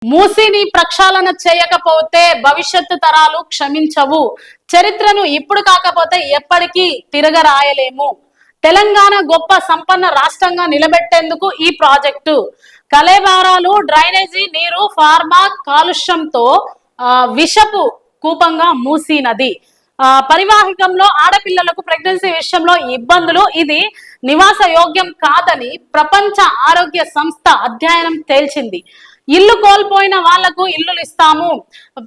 మూసిని ప్రక్షాళన చేయకపోతే భవిష్యత్తు తరాలు క్షమించవు. చరిత్రను ఇప్పుడు కాకపోతే ఎప్పటికీ తిరగరాయలేము. తెలంగాణ గొప్ప సంపన్న రాష్ట్రంగా నిలబెట్టేందుకు ఈ ప్రాజెక్టు కలేబారాలు, డ్రైనేజీ నీరు, ఫార్మా కాలుష్యంతో విషపు కూపంగా మూసీ నది. పరివాహకంలో ఆడపిల్లలకు ప్రెగ్నెన్సీ విషయంలో ఇబ్బందులు, ఇది నివాస యోగ్యం కాదని ప్రపంచ ఆరోగ్య సంస్థ అధ్యయనం తేల్చింది. ఇల్లు కోల్పోయిన వాళ్లకు ఇల్లులు ఇస్తాము,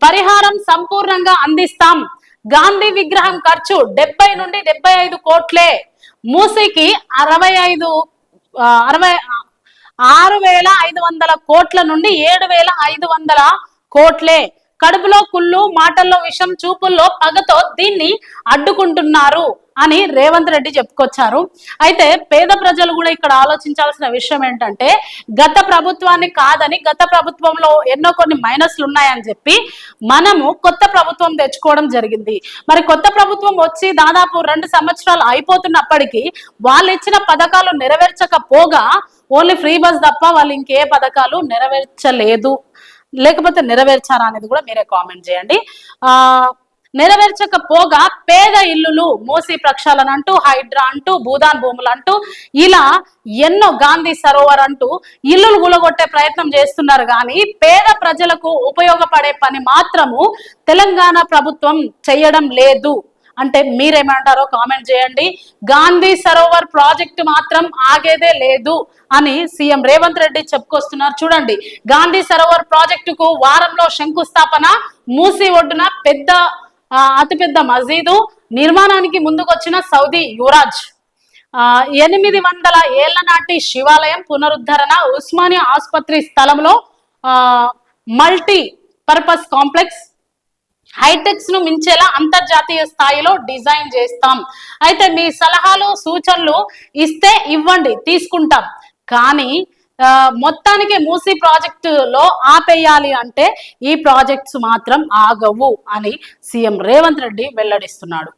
పరిహారం సంపూర్ణంగా అందిస్తాం. గాంధీ విగ్రహం ఖర్చు 70 నుండి 75 కోట్లే. మూసీకి 6,500 కోట్ల నుండి 7,500 కోట్లే. కడుపులో కుళ్ళు, మాటల్లో విషం, చూపుల్లో పగతో దీన్ని అడ్డుకుంటున్నారు అని రేవంత్ రెడ్డి చెప్పుకొచ్చారు. అయితే పేద ప్రజలు కూడా ఇక్కడ ఆలోచించాల్సిన విషయం ఏంటంటే, గత ప్రభుత్వాన్ని కాదని, గత ప్రభుత్వంలో ఎన్నో కొన్ని మైనస్లు ఉన్నాయని చెప్పి మనము కొత్త ప్రభుత్వం తెచ్చుకోవడం జరిగింది. మరి కొత్త ప్రభుత్వం వచ్చి దాదాపు 2 సంవత్సరాలు అయిపోతున్నప్పటికీ వాళ్ళు ఇచ్చిన పథకాలు నెరవేర్చకపోగా ఓన్లీ ఫ్రీ బస్ తప్ప వాళ్ళు ఇంకే పథకాలు నెరవేర్చలేదు. లేకపోతే నెరవేర్చారా అనేది కూడా మీరే కామెంట్ చేయండి. నెరవేర్చకపోగా పేద ఇల్లులు, మూసీ ప్రక్షాళన అంటూ, హైడ్రా అంటూ, భూదాన్ భూములు అంటూ, ఇలా ఎన్నో, గాంధీ సరోవర్ అంటూ ఇల్లులు గులగొట్టే ప్రయత్నం చేస్తున్నారు. కానీ పేద ప్రజలకు ఉపయోగపడే పని మాత్రము తెలంగాణ ప్రభుత్వం చేయడం లేదు. అంటే మీరేమంటారో కామెంట్ చేయండి. గాంధీ సరోవర్ ప్రాజెక్టు మాత్రం ఆగేదే లేదు అని సీఎం రేవంత్ రెడ్డి చెప్పుకొస్తున్నారు. చూడండి, గాంధీ సరోవర్ ప్రాజెక్టుకు వారంలో శంకుస్థాపన. మూసీ ఒడ్డున అతిపెద్ద మసీదు నిర్మాణానికి ముందుకొచ్చిన సౌదీ యువరాజ్. 800 ఏళ్ల నాటి శివాలయం పునరుద్ధరణ. ఉస్మానియా ఆసుపత్రి స్థలంలో మల్టీ పర్పస్ కాంప్లెక్స్. హైటెక్స్ ను మించేలా అంతర్జాతీయ స్థాయిలో డిజైన్ చేస్తాం. అయితే మీ సలహాలు, సూచనలు ఇస్తే ఇవ్వండి, తీసుకుంటాం. కానీ మొత్తానికి మూసీ ప్రాజెక్టులో ఆపేయాలి అంటే ఈ ప్రాజెక్ట్స్ మాత్రం ఆగవు అని సీఎం రేవంత్ రెడ్డి వెల్లడిస్తున్నాడు.